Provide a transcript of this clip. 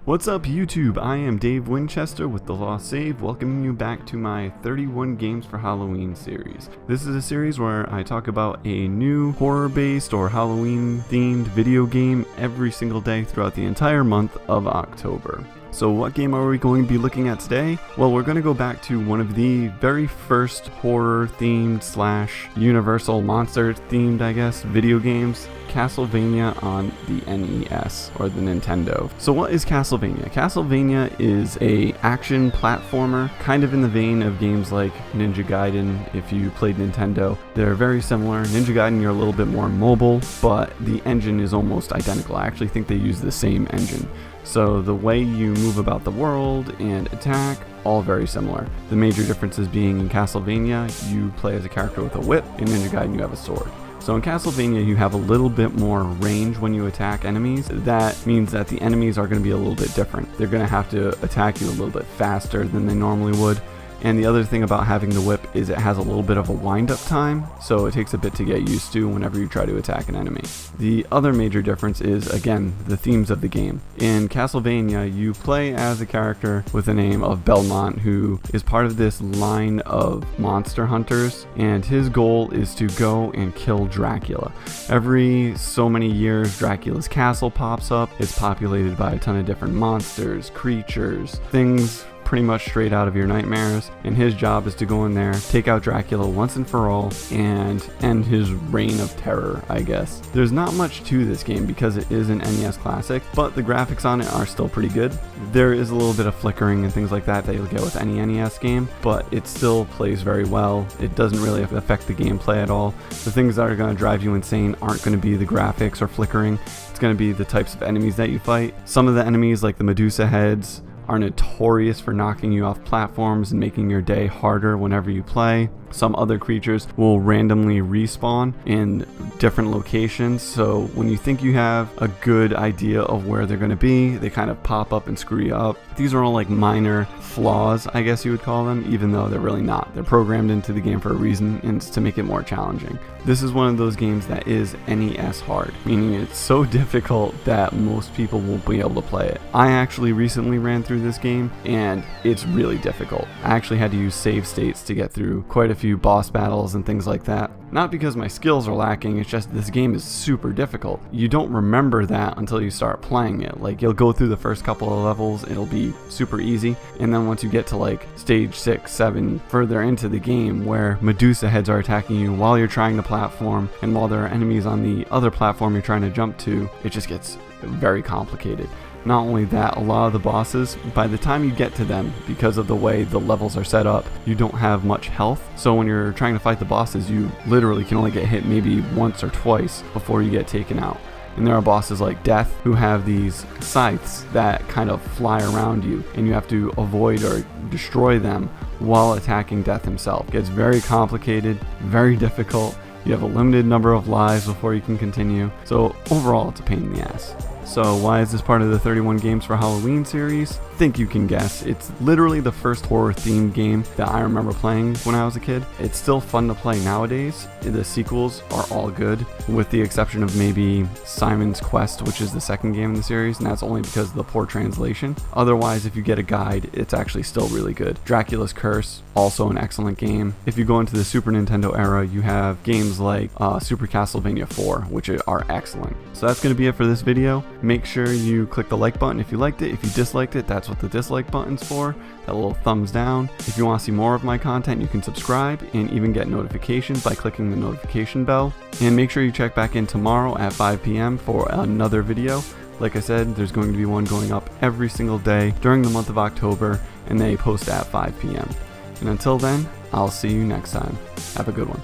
What's up YouTube? I am Dave Winchester with The Lost Save, welcoming you back to my 31 Games for Halloween series. This is a series where I talk about a new horror-based or Halloween-themed video game every single day throughout the entire month of October. So what game are we going to be looking at today? Well, we're going to go back to one of the very first horror-themed / Universal Monster-themed, I guess, video games, Castlevania on the NES, or the Nintendo. So what is Castlevania? Castlevania is a action platformer, kind of in the vein of games like Ninja Gaiden if you played Nintendo. They're very similar. Ninja Gaiden, you're a little bit more mobile, but the engine is almost identical. I actually think they use the same engine. So the way you move about the world and attack, all very similar. The major differences being in Castlevania, you play as a character with a whip. In Ninja Gaiden, you have a sword. So in Castlevania, you have a little bit more range when you attack enemies. That means that the enemies are going to be a little bit different. They're going to have to attack you a little bit faster than they normally would. And the other thing about having the whip is it has a little bit of a wind-up time, so it takes a bit to get used to whenever you try to attack an enemy. The other major difference is, again, the themes of the game. In Castlevania, you play as a character with the name of Belmont, who is part of this line of monster hunters, and his goal is to go and kill Dracula. Every so many years, Dracula's castle pops up. It's populated by a ton of different monsters, creatures, things pretty much straight out of your nightmares, and his job is to go in there, take out Dracula once and for all, and end his reign of terror, I guess. There's not much to this game because it is an NES classic, but the graphics on it are still pretty good. There is a little bit of flickering and things like that you'll get with any NES game, but it still plays very well. It doesn't really affect the gameplay at all. The things that are going to drive you insane aren't going to be the graphics or flickering. It's going to be the types of enemies that you fight. Some of the enemies, like the Medusa heads, are notorious for knocking you off platforms and making your day harder whenever you play. Some other creatures will randomly respawn in different locations, so when you think you have a good idea of where they're going to be, they kind of pop up and screw you up. These are all like minor flaws, I guess you would call them, even though they're really not. They're programmed into the game for a reason, and it's to make it more challenging. This is one of those games that is NES hard, meaning it's so difficult that most people won't be able to play it. I actually recently ran through this game, and it's really difficult. I actually had to use save states to get through quite a few boss battles and things like that. Not because my skills are lacking, it's just this game is super difficult. You don't remember that until you start playing it. Like, you'll go through the first couple of levels, it'll be super easy, and then once you get to like stage 6, 7, further into the game where Medusa heads are attacking you while you're trying to platform, and while there are enemies on the other platform you're trying to jump to, it just gets very complicated. Not only that, a lot of the bosses, by the time you get to them, because of the way the levels are set up, you don't have much health. So when you're trying to fight the bosses, you literally can only get hit maybe once or twice before you get taken out. And there are bosses like Death who have these scythes that kind of fly around you, and you have to avoid or destroy them while attacking Death himself. It gets very complicated, very difficult. You have a limited number of lives before you can continue. So overall, it's a pain in the ass. So why is this part of the 31 Games for Halloween series? Think you can guess. It's literally the first horror-themed game that I remember playing when I was a kid. It's still fun to play nowadays. The sequels are all good, with the exception of maybe Simon's Quest, which is the second game in the series, and that's only because of the poor translation. Otherwise, if you get a guide, it's actually still really good. Dracula's Curse, also an excellent game. If you go into the Super Nintendo era, you have games like Super Castlevania 4, which are excellent. So that's going to be it for this video. Make sure you click the like button if you liked it. If you disliked it, that's what the dislike button's for. That little thumbs down. If you want to see more of my content, you can subscribe and even get notifications by clicking the notification bell. And make sure you check back in tomorrow at 5 p.m. for another video. Like I said, there's going to be one going up every single day during the month of October, and they post at 5 p.m. And until then, I'll see you next time. Have a good one.